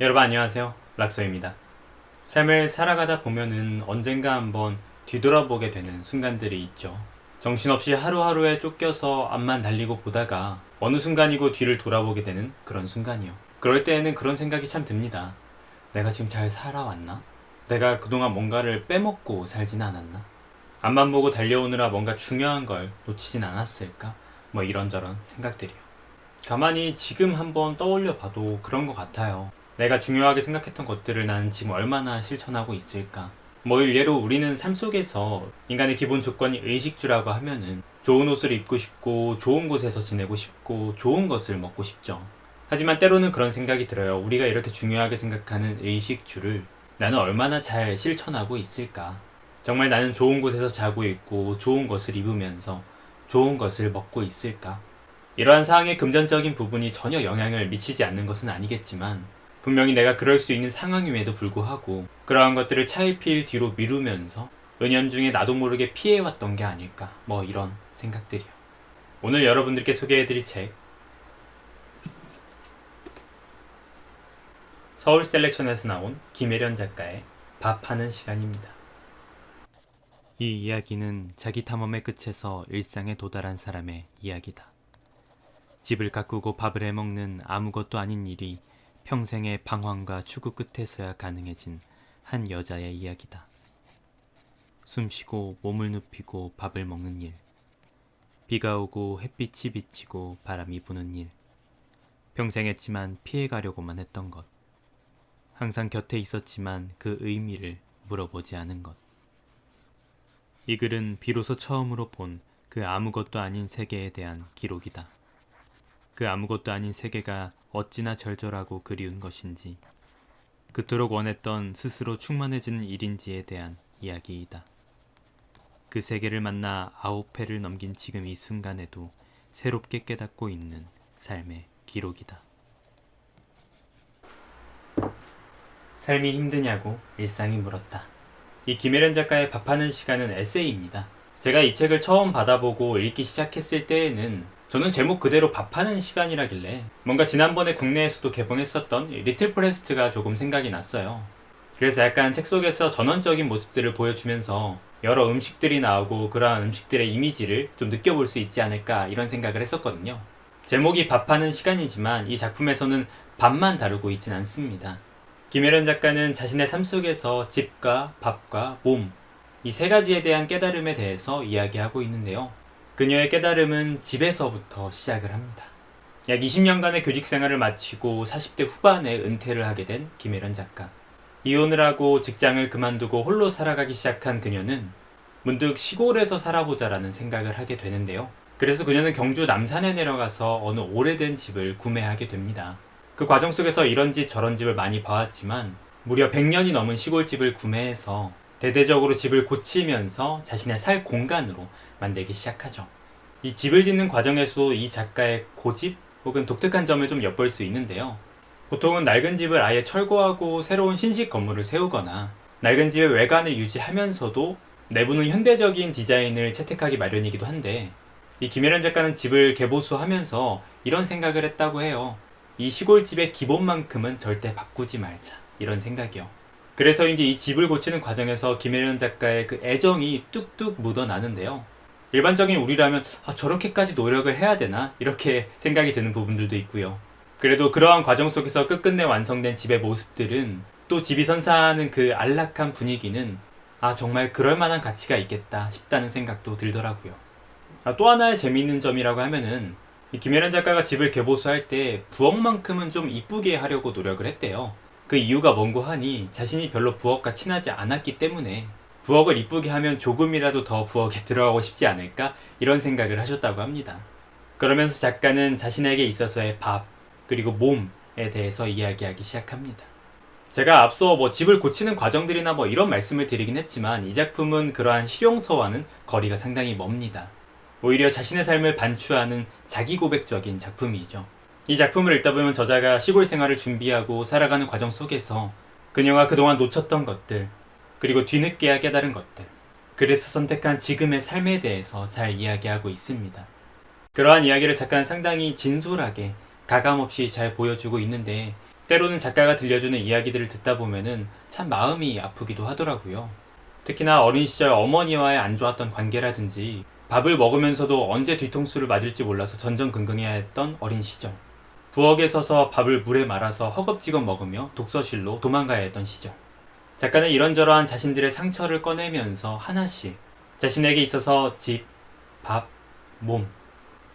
여러분 안녕하세요. 락소입니다. 삶을 살아가다 보면은 언젠가 한번 뒤돌아보게 되는 순간들이 있죠. 정신없이 하루하루에 쫓겨서 앞만 달리고 보다가 어느 순간이고 뒤를 돌아보게 되는 그런 순간이요. 그럴 때에는 그런 생각이 참 듭니다. 내가 지금 잘 살아왔나? 내가 그동안 뭔가를 빼먹고 살진 않았나? 앞만 보고 달려오느라 뭔가 중요한 걸 놓치진 않았을까? 뭐 이런저런 생각들이요. 가만히 지금 한번 떠올려 봐도 그런 것 같아요. 내가 중요하게 생각했던 것들을 나는 지금 얼마나 실천하고 있을까? 뭐 예로 우리는 삶 속에서 인간의 기본 조건이 의식주라고 하면은 좋은 옷을 입고 싶고 좋은 곳에서 지내고 싶고 좋은 것을 먹고 싶죠. 하지만 때로는 그런 생각이 들어요. 우리가 이렇게 중요하게 생각하는 의식주를 나는 얼마나 잘 실천하고 있을까? 정말 나는 좋은 곳에서 자고 있고 좋은 것을 입으면서 좋은 것을 먹고 있을까? 이러한 사항의 금전적인 부분이 전혀 영향을 미치지 않는 것은 아니겠지만 분명히 내가 그럴 수 있는 상황임에도 불구하고 그러한 것들을 차일피일 뒤로 미루면서 은연중에 나도 모르게 피해왔던 게 아닐까 뭐 이런 생각들이요. 오늘 여러분들께 소개해드릴 책 서울 셀렉션에서 나온 김혜련 작가의 밥하는 시간입니다. 이 이야기는 자기 탐험의 끝에서 일상에 도달한 사람의 이야기다. 집을 가꾸고 밥을 해먹는 아무것도 아닌 일이 평생의 방황과 추구 끝에서야 가능해진 한 여자의 이야기다. 숨쉬고 몸을 눕히고 밥을 먹는 일. 비가 오고 햇빛이 비치고 바람이 부는 일. 평생 했지만 피해가려고만 했던 것. 항상 곁에 있었지만 그 의미를 물어보지 않은 것. 이 글은 비로소 처음으로 본 그 아무것도 아닌 세계에 대한 기록이다. 그 아무것도 아닌 세계가 어찌나 절절하고 그리운 것인지, 그토록 원했던 스스로 충만해지는 일인지에 대한 이야기이다. 그 세계를 만나 9회를 넘긴 지금 이 순간에도 새롭게 깨닫고 있는 삶의 기록이다. 삶이 힘드냐고 일상이 물었다. 이 김혜련 작가의 밥하는 시간은 에세이입니다. 제가 이 책을 처음 받아보고 읽기 시작했을 때에는 저는 제목 그대로 밥하는 시간이라길래 뭔가 지난번에 국내에서도 개봉했었던 리틀 프레스트가 조금 생각이 났어요. 그래서 약간 책 속에서 전원적인 모습들을 보여주면서 여러 음식들이 나오고 그러한 음식들의 이미지를 좀 느껴볼 수 있지 않을까 이런 생각을 했었거든요. 제목이 밥하는 시간이지만 이 작품에서는 밥만 다루고 있진 않습니다. 김혜련 작가는 자신의 삶 속에서 집과 밥과 몸, 이 세 가지에 대한 깨달음에 대해서 이야기하고 있는데요. 그녀의 깨달음은 집에서부터 시작을 합니다. 약 20년간의 교직 생활을 마치고 40대 후반에 은퇴를 하게 된 김혜련 작가. 이혼을 하고 직장을 그만두고 홀로 살아가기 시작한 그녀는 문득 시골에서 살아보자라는 생각을 하게 되는데요. 그래서 그녀는 경주 남산에 내려가서 어느 오래된 집을 구매하게 됩니다. 그 과정 속에서 이런 집 저런 집을 많이 봐왔지만 무려 100년이 넘은 시골집을 구매해서 대대적으로 집을 고치면서 자신의 살 공간으로 만들기 시작하죠. 이 집을 짓는 과정에서도 이 작가의 고집 혹은 독특한 점을 좀 엿볼 수 있는데요. 보통은 낡은 집을 아예 철거하고 새로운 신식 건물을 세우거나 낡은 집의 외관을 유지하면서도 내부는 현대적인 디자인을 채택하기 마련이기도 한데 이 김혜련 작가는 집을 개보수하면서 이런 생각을 했다고 해요. 이 시골집의 기본만큼은 절대 바꾸지 말자 이런 생각이요. 그래서 이제 이 집을 고치는 과정에서 김혜련 작가의 그 애정이 뚝뚝 묻어나는데요. 일반적인 우리라면 저렇게까지 노력을 해야 되나? 이렇게 생각이 드는 부분들도 있고요. 그래도 그러한 과정 속에서 끝끝내 완성된 집의 모습들은 또 집이 선사하는 그 안락한 분위기는 정말 그럴 만한 가치가 있겠다 싶다는 생각도 들더라고요. 또 하나의 재미있는 점이라고 하면은 이 김혜련 작가가 집을 개보수할 때 부엌만큼은 좀 이쁘게 하려고 노력을 했대요. 그 이유가 뭔고 하니 자신이 별로 부엌과 친하지 않았기 때문에 부엌을 이쁘게 하면 조금이라도 더 부엌에 들어가고 싶지 않을까 이런 생각을 하셨다고 합니다. 그러면서 작가는 자신에게 있어서의 밥 그리고 몸에 대해서 이야기하기 시작합니다. 제가 앞서 집을 고치는 과정들이나 이런 말씀을 드리긴 했지만 이 작품은 그러한 실용서와는 거리가 상당히 멉니다. 오히려 자신의 삶을 반추하는 자기 고백적인 작품이죠. 이 작품을 읽다 보면 저자가 시골 생활을 준비하고 살아가는 과정 속에서 그녀가 그동안 놓쳤던 것들 그리고 뒤늦게야 깨달은 것들 그래서 선택한 지금의 삶에 대해서 잘 이야기하고 있습니다. 그러한 이야기를 작가는 상당히 진솔하게 가감없이 잘 보여주고 있는데 때로는 작가가 들려주는 이야기들을 듣다 보면은 참 마음이 아프기도 하더라고요. 특히나 어린 시절 어머니와의 안 좋았던 관계라든지 밥을 먹으면서도 언제 뒤통수를 맞을지 몰라서 전전긍긍해야 했던 어린 시절, 부엌에 서서 밥을 물에 말아서 허겁지겁 먹으며 독서실로 도망가야 했던 시절. 작가는 이런저러한 자신들의 상처를 꺼내면서 하나씩 자신에게 있어서 집, 밥, 몸,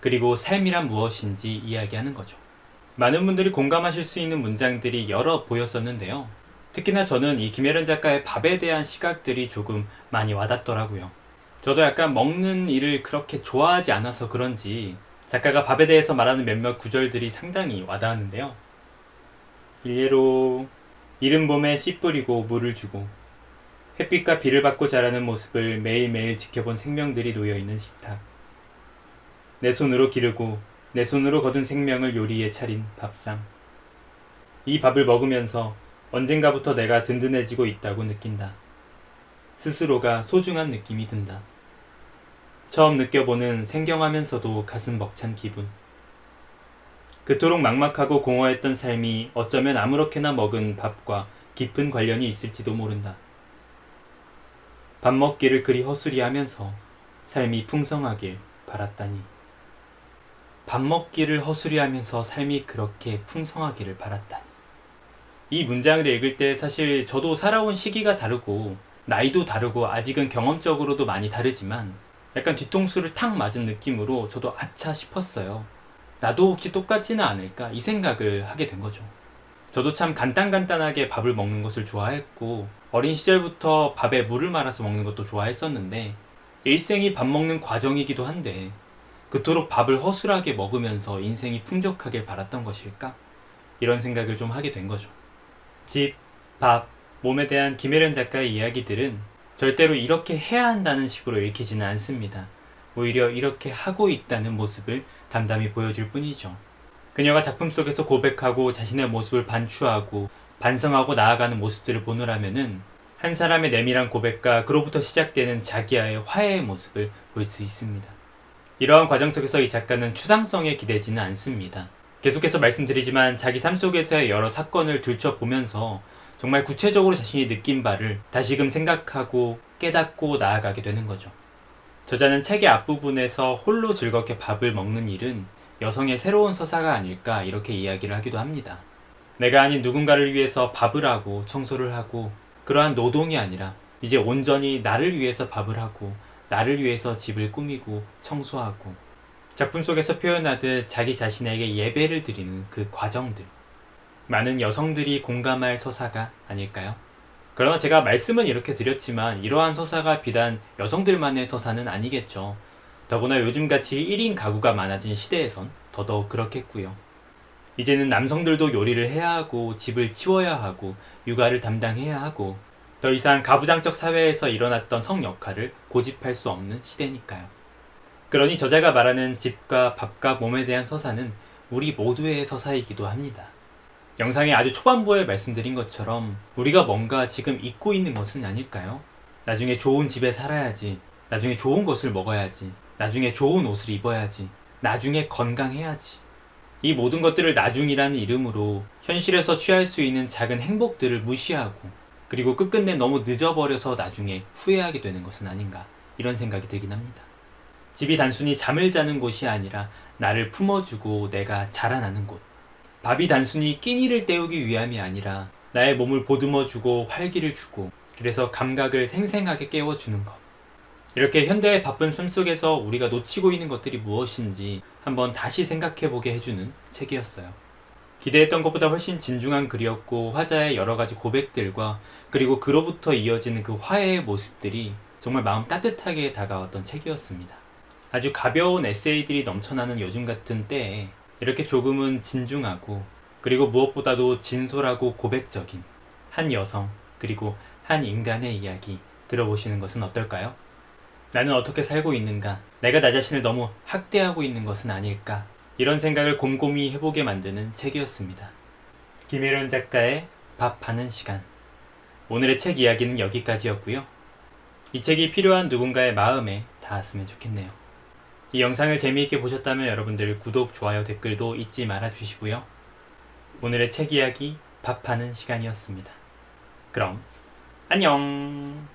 그리고 삶이란 무엇인지 이야기하는 거죠. 많은 분들이 공감하실 수 있는 문장들이 여러 보였었는데요. 특히나 저는 이 김혜련 작가의 밥에 대한 시각들이 조금 많이 와닿더라고요. 저도 약간 먹는 일을 그렇게 좋아하지 않아서 그런지 작가가 밥에 대해서 말하는 몇몇 구절들이 상당히 와닿았는데요. 일례로 이른 봄에 씨 뿌리고 물을 주고 햇빛과 비를 받고 자라는 모습을 매일매일 지켜본 생명들이 놓여있는 식탁. 내 손으로 기르고 내 손으로 거둔 생명을 요리에 차린 밥상. 이 밥을 먹으면서 언젠가부터 내가 든든해지고 있다고 느낀다. 스스로가 소중한 느낌이 든다. 처음 느껴보는 생경하면서도 가슴 벅찬 기분. 그토록 막막하고 공허했던 삶이 어쩌면 아무렇게나 먹은 밥과 깊은 관련이 있을지도 모른다. 밥 먹기를 그리 허술이하면서 삶이 풍성하길 바랐다니. 밥 먹기를 허술이하면서 삶이 그렇게 풍성하기를 바랐다니. 이 문장을 읽을 때 사실 저도 살아온 시기가 다르고 나이도 다르고 아직은 경험적으로도 많이 다르지만 약간 뒤통수를 탁 맞은 느낌으로 저도 아차 싶었어요. 나도 혹시 똑같지는 않을까 이 생각을 하게 된 거죠. 저도 참 간단간단하게 밥을 먹는 것을 좋아했고 어린 시절부터 밥에 물을 말아서 먹는 것도 좋아했었는데 일생이 밥 먹는 과정이기도 한데 그토록 밥을 허술하게 먹으면서 인생이 풍족하길 바랐던 것일까? 이런 생각을 좀 하게 된 거죠. 집, 밥, 몸에 대한 김혜련 작가의 이야기들은 절대로 이렇게 해야 한다는 식으로 읽히지는 않습니다. 오히려 이렇게 하고 있다는 모습을 담담히 보여줄 뿐이죠. 그녀가 작품 속에서 고백하고 자신의 모습을 반추하고 반성하고 나아가는 모습들을 보느라면은 한 사람의 내밀한 고백과 그로부터 시작되는 자기와의 화해의 모습을 볼 수 있습니다. 이러한 과정 속에서 이 작가는 추상성에 기대지는 않습니다. 계속해서 말씀드리지만 자기 삶 속에서의 여러 사건을 들춰보면서 정말 구체적으로 자신이 느낀 바를 다시금 생각하고 깨닫고 나아가게 되는 거죠. 저자는 책의 앞부분에서 홀로 즐겁게 밥을 먹는 일은 여성의 새로운 서사가 아닐까 이렇게 이야기를 하기도 합니다. 내가 아닌 누군가를 위해서 밥을 하고 청소를 하고 그러한 노동이 아니라 이제 온전히 나를 위해서 밥을 하고 나를 위해서 집을 꾸미고 청소하고 작품 속에서 표현하듯 자기 자신에게 예배를 드리는 그 과정들. 많은 여성들이 공감할 서사가 아닐까요? 그러나 제가 말씀은 이렇게 드렸지만 이러한 서사가 비단 여성들만의 서사는 아니겠죠. 더구나 요즘같이 1인 가구가 많아진 시대에선 더더욱 그렇겠고요. 이제는 남성들도 요리를 해야 하고 집을 치워야 하고 육아를 담당해야 하고 더 이상 가부장적 사회에서 일어났던 성 역할을 고집할 수 없는 시대니까요. 그러니 저자가 말하는 집과 밥과 몸에 대한 서사는 우리 모두의 서사이기도 합니다. 영상의 아주 초반부에 말씀드린 것처럼 우리가 뭔가 지금 잊고 있는 것은 아닐까요? 나중에 좋은 집에 살아야지, 나중에 좋은 것을 먹어야지, 나중에 좋은 옷을 입어야지, 나중에 건강해야지. 이 모든 것들을 나중이라는 이름으로 현실에서 취할 수 있는 작은 행복들을 무시하고 그리고 끝끝내 너무 늦어버려서 나중에 후회하게 되는 것은 아닌가 이런 생각이 들긴 합니다. 집이 단순히 잠을 자는 곳이 아니라 나를 품어주고 내가 자라나는 곳. 밥이 단순히 끼니를 때우기 위함이 아니라 나의 몸을 보듬어주고 활기를 주고 그래서 감각을 생생하게 깨워주는 것. 이렇게 현대의 바쁜 삶 속에서 우리가 놓치고 있는 것들이 무엇인지 한번 다시 생각해보게 해주는 책이었어요. 기대했던 것보다 훨씬 진중한 글이었고 화자의 여러 가지 고백들과 그리고 그로부터 이어지는 그 화해의 모습들이 정말 마음 따뜻하게 다가왔던 책이었습니다. 아주 가벼운 에세이들이 넘쳐나는 요즘 같은 때에 이렇게 조금은 진중하고 그리고 무엇보다도 진솔하고 고백적인 한 여성 그리고 한 인간의 이야기 들어보시는 것은 어떨까요? 나는 어떻게 살고 있는가? 내가 나 자신을 너무 학대하고 있는 것은 아닐까? 이런 생각을 곰곰이 해보게 만드는 책이었습니다. 김혜련 작가의 밥하는 시간. 오늘의 책 이야기는 여기까지였고요. 이 책이 필요한 누군가의 마음에 닿았으면 좋겠네요. 이 영상을 재미있게 보셨다면 여러분들 구독, 좋아요, 댓글도 잊지 말아 주시고요. 오늘의 책 이야기 밥하는 시간이었습니다. 그럼 안녕.